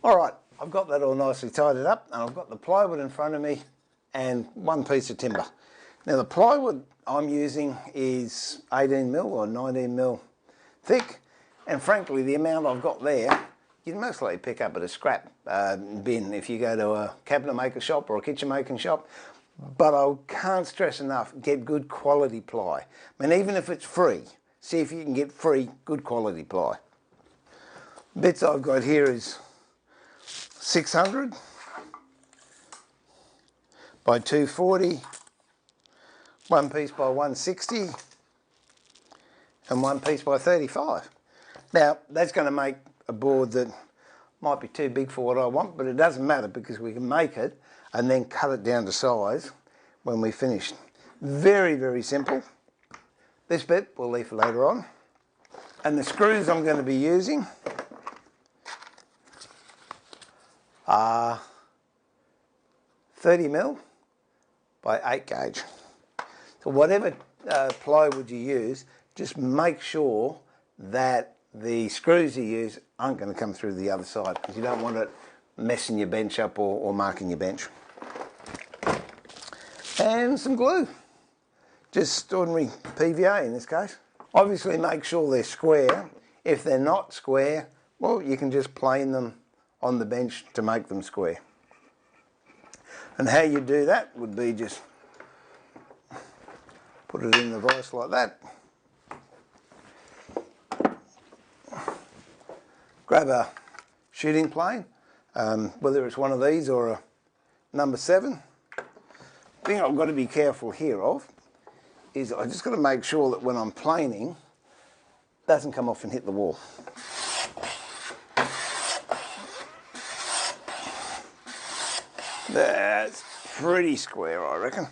Alright, I've got that all nicely tidied up, and I've got the plywood in front of me and one piece of timber. Now the plywood I'm using is 18mm or 19mm thick, and frankly the amount I've got there you'd most likely pick up at a scrap bin if you go to a cabinet maker shop or a kitchen making shop. But I can't stress enough, get good quality ply. I mean, even if it's free, see if you can get free good quality ply. Bits I've got here is 600 by 240, one piece by 160, and one piece by 35. Now that's going to make a board that might be too big for what I want, but it doesn't matter because we can make it and then cut it down to size when we finish. Very, very simple. This bit we'll leave for later on. And the screws I'm going to be using are 30mm by 8 gauge. So whatever plywood you use, just make sure that the screws you use aren't going to come through the other side, because you don't want it messing your bench up or marking your bench. And some glue, just ordinary PVA in this case. Obviously make sure they're square. If they're not square, well, you can just plane them on the bench to make them square. And how you do that would be just put it in the vise like that. Grab a shooting plane, whether it's one of these or a number 7. The thing I've got to be careful here of is I just got to make sure that when I'm planing, it doesn't come off and hit the wall. That's pretty square, I reckon.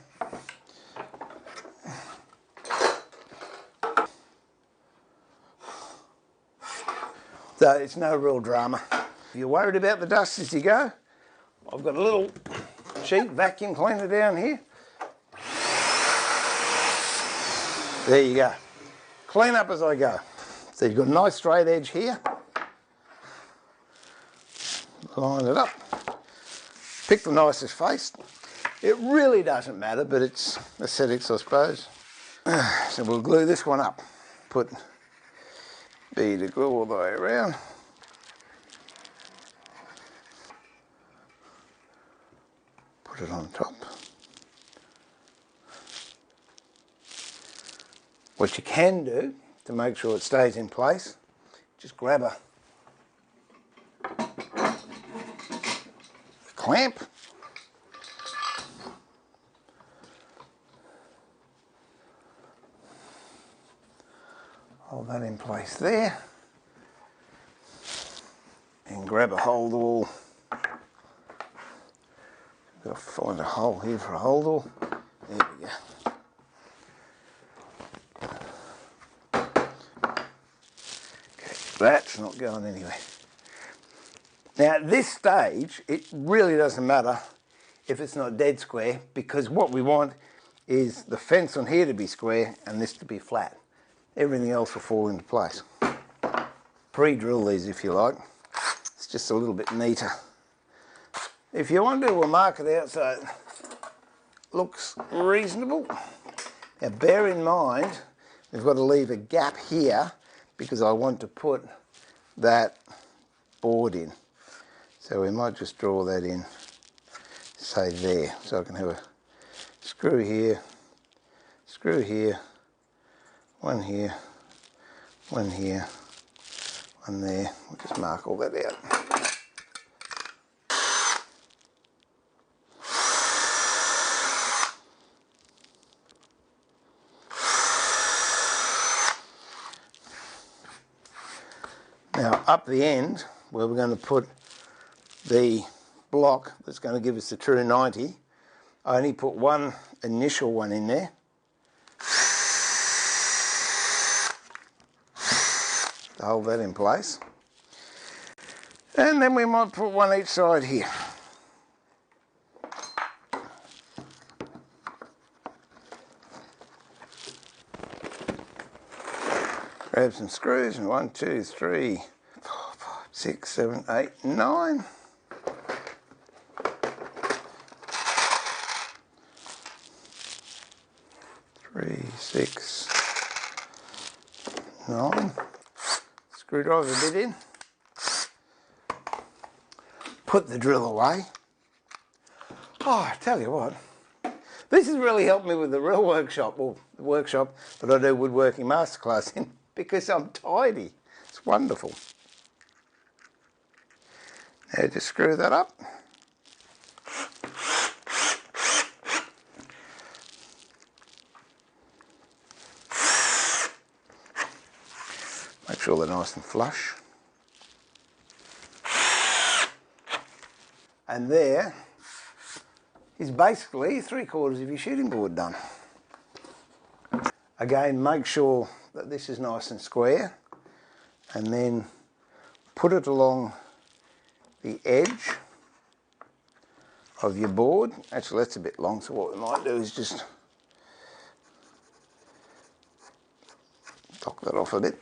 So it's no real drama. If you're worried about the dust as you go, I've got a little cheap vacuum cleaner down here. There you go. Clean up as I go. So you've got a nice straight edge here. Line it up. Pick the nicest face. It really doesn't matter, but it's aesthetics, I suppose. So we'll glue this one up. Put bead of glue all the way around. Put it on top. What you can do to make sure it stays in place, just grab a clamp. Hold that in place there. And grab a holdall. Got to find a hole here for a holdall. There we go. Okay, that's not going anywhere. Now at this stage, it really doesn't matter if it's not dead square, because what we want is the fence on here to be square and this to be flat. Everything else will fall into place. Pre-drill these if you like. It's just a little bit neater. If you want to, we'll mark it out so it looks reasonable. Now bear in mind, we've got to leave a gap here because I want to put that board in. So we might just draw that in, say there. So I can have a screw here, one here, one here, one there. We'll just mark all that out. Now up the end, where we're going to put the block that's going to give us the true 90, I only put one initial one in there. To hold that in place. And then we might put one each side here. Grab some screws, and 1, 2, 3, 4, 5, 6, 7, 8, 9. 6, 9. Screwdriver bit in. Put the drill away. Oh, I tell you what, this has really helped me with the real workshop, or the workshop that I do woodworking masterclass in, because I'm tidy. It's wonderful. Now just screw that up. Make sure they're nice and flush. And there is basically 3/4 of your shooting board done. Again, make sure that this is nice and square, and then put it along the edge of your board. Actually, that's a bit long, so what we might do is just knock that off a bit,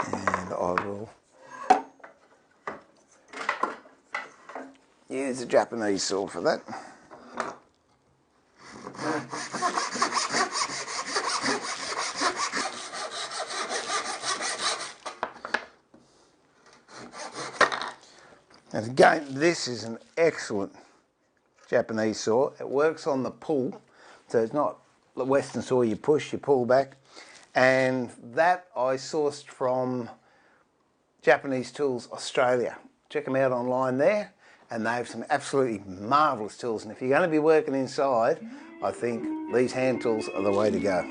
and I will use a Japanese saw for that. And again, this is an excellent Japanese saw. It works on the pull, so it's not the Western saw you push, you pull back. And that I sourced from Japanese Tools Australia. Check them out online there, and they have some absolutely marvellous tools. And if you're going to be working inside, I think these hand tools are the way to go.